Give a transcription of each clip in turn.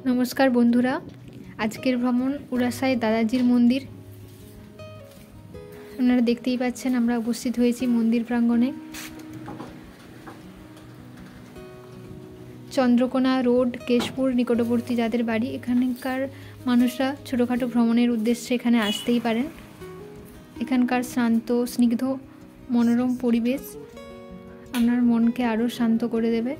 नमस्कार बंधुरा आजकेर भ्रमण उड़ासाय दादाजीर मंदिर आपनारा देखतेई पाच्छेन आमरा उपस्थित हयेछि मंदिर प्रांगणे। चंद्रकोना रोड केशपुर निकटवर्ती जादेर बाड़ी एखानकार मानुषरा छोटोखाटो भ्रमणेर उद्देश्ये एखाने आसतेई पारेन। एखानकार शांत स्निग्ध मनोरम परिवेश आपनार मनके आरो शांत करे देबे।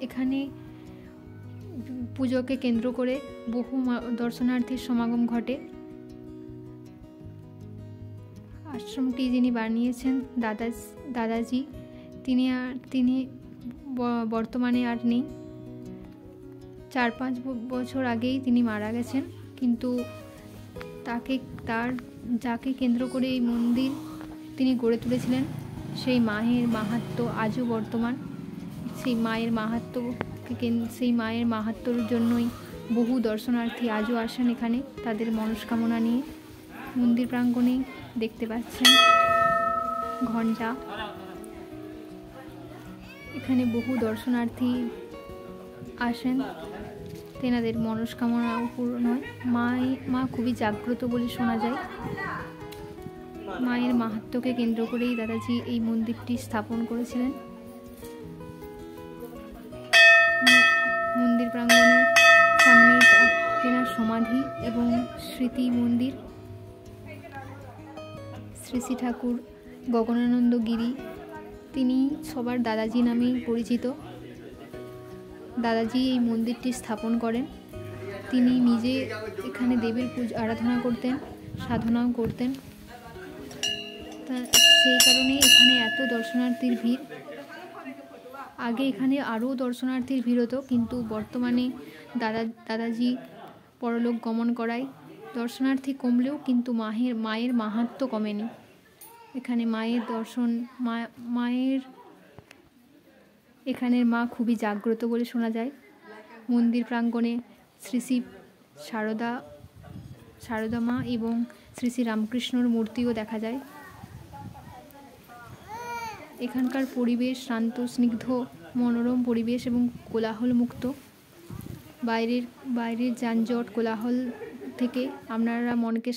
एखाने पुजोके केंद्र करे बहु दर्शनार्थीर समागम घटे। आश्रमटी जिनि बानिয়েছেন दादाजी तिनि बर्तमाने आर नेই। 4-5 বছর আগেই তিনি মারা গেছেন, কিন্তু যাকে কেন্দ্র করে এই মন্দির তিনি গড়ে তুলেছিলেন সেই মায়ের মাহাত্ম্য আজও বর্তমান। সেই মায়ের মাহাত্ম্যর জন্যই বহু দর্শনাर्थी আজও আসেন এখানে তাদের মনস্কামনা নিয়ে। মন্দির প্রাঙ্গণে দেখতে পাচ্ছেন ঘণ্টা, এখানে বহু দর্শনাर्थी আসেন, তেনাদের মনস্কামনা পূরণ হয়। মা খুবই জাগ্রত বলে শোনা যায়। মায়ের মাহাত্ম্যকে কেন্দ্র করেই দাদাজি এই মন্দিরটি স্থাপন করেছিলেন। मंदिर प्रांगणे सामने तेनार समाधि एवं स्मृति मंदिर। श्री श्री ठाकुर गगनानंद गिरी तिनी सबार दादाजी नामेই परिचित। दादाजी এই মন্দিরটি স্থাপন করেন। তিনি নিজে এখানে দেবীর পূজা আরাধনা করতেন, সাধনাও করতেন। সেই কারণে এখানে এত দর্শনার্থীর ভিড়। आगे एखाने आरो दर्शनार्थीर भीड़ हतो, किन्तु बर्तमाने दादाजी परलोक गमन कराय दर्शनार्थी कमलेও किन्तु मायेर माहात्म्य कमेনি। एखाने मायेर दर्शन मायेर एखानेर मा खूबই जाग्रत बोले शोना যায়। मंदिर प्रांगणे श्री श्री शारदा मा एवं श्री श्री रामकृष्णर मूर्तिও দেখা যায়। एखानकार परिवेश शांत स्निग्ध मनोरम परिवेश एवं कोलाहल मुक्त। बाइरेर जानजट कोलाहल थेके आपनारा मनके